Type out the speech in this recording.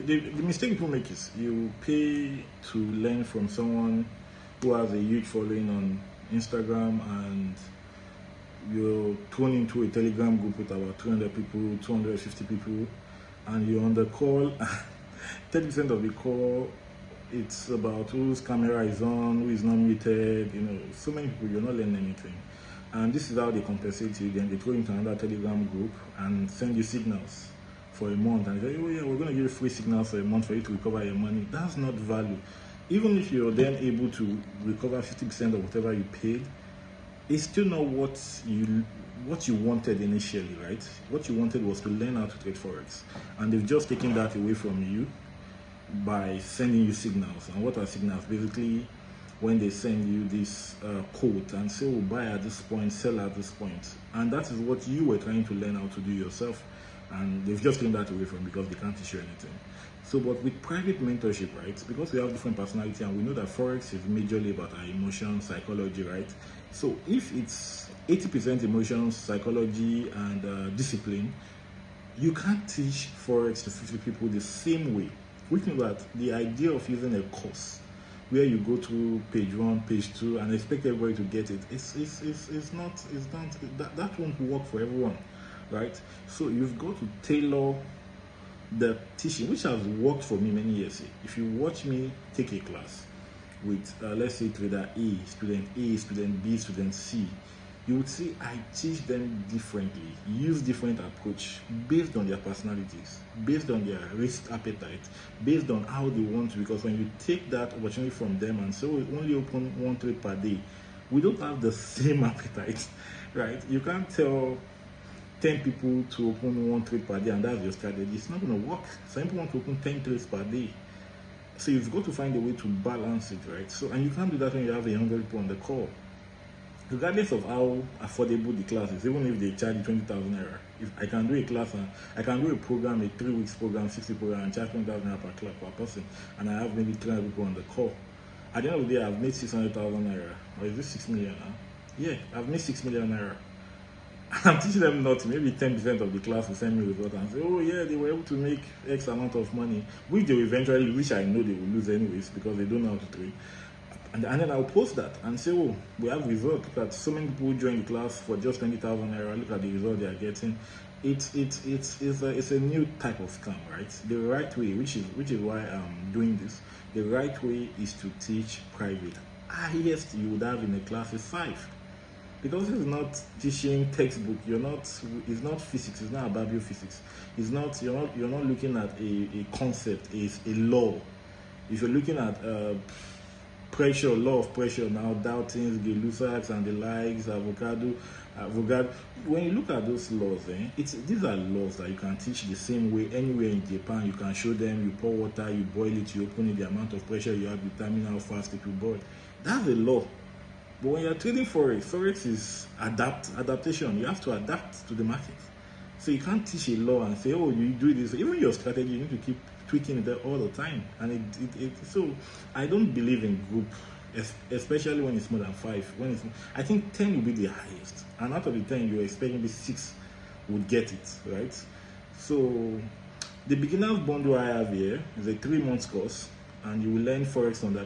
The mistake people make is you pay to learn from someone who has a huge following on Instagram, and you're thrown into a Telegram group with about 200 people, 250 people, and you're on the call. 30% of the call, it's about whose camera is on, who is not muted. So many people, you're not learning anything. And this is how they compensate you. Then they throw you into another Telegram group and send you signals for a month and say, oh yeah, we're going to give you free signals for a month for you to recover your money. That's not value. Even if you're then able to recover 50% of whatever you paid, it's still not what you wanted initially, right? What you wanted was to learn how to trade Forex, and they've just taken that away from you by sending you signals. And what are signals? Basically, when they send you this quote and say, oh, buy at this point, sell at this point. And that is what you were trying to learn how to do yourself. And they've just taken that away from you because they can't teach you anything. So, but with private mentorship, right, because we have different personality and we know that Forex is majorly about our emotions, psychology, right? So if it's 80% emotions, psychology, and discipline, you can't teach Forex to 50 people the same way. Which means that the idea of using a course where you go to page 1, page 2, and expect everybody to get it, that won't work for everyone, right? So you've got to tailor the teaching, which has worked for me many years. If you watch me take a class with, let's say, trader A, student B, student C, you would see I teach them differently, use different approach based on their personalities, based on their risk appetite, based on how they want to. Because when you take that opportunity from them and say, oh, only open 1 trade per day, we don't have the same appetite, right? You can't tell 10 people to open 1 trade per day and that's your strategy. It's not going to work. Some people want to open 10 trades per day. So you've got to find a way to balance it, right? So, and you can't do that when you have 100 people on the call. Regardless of how affordable the class is, even if they charge you 20,000 naira, if I can do a class, and I can do a program, a 3 weeks program, 60 program, and charge 20,000 naira per class per person, and I have maybe 300 people on the call. At the end of the day, I've made 600,000 naira. Or is this 6 million now? Yeah, I've made 6 million naira. I'm teaching them not maybe 10% of the class will send me result and say, oh yeah, they were able to make X amount of money, which they will eventually, which I know they will lose anyways because they don't know how to trade. And then I'll post that and say, oh, we have results. Look at so many people join the class for just 20,000 naira. Look at the result they are getting. It's a new type of scam, right? The right way, which is why I'm doing this. The right way is to teach private. Highest you would have in a class is 5. Because this is not teaching textbook. It's not physics. It's not about biophysics. It's not. You're not looking at a concept. It's a law. If you're looking at pressure, law of pressure now, Dalton's, Gay-Lussac's, and the likes, avocado. When you look at those laws, these are laws that you can teach the same way anywhere in Japan. You can show them. You pour water, you boil it, you open it. The amount of pressure you have determine how fast it will boil. That's a law. But when you're trading Forex is adaptation. You have to adapt to the market. So you can't teach a law and say, oh, you do this. Even your strategy, you need to keep tweaking it all the time. And so I don't believe in group, especially when it's more than 5. I think 10 will be the highest. And out of the 10, you're expecting maybe 6 would get it, right? So the beginner's bundle I have here is a 3-month course, and you will learn Forex on that.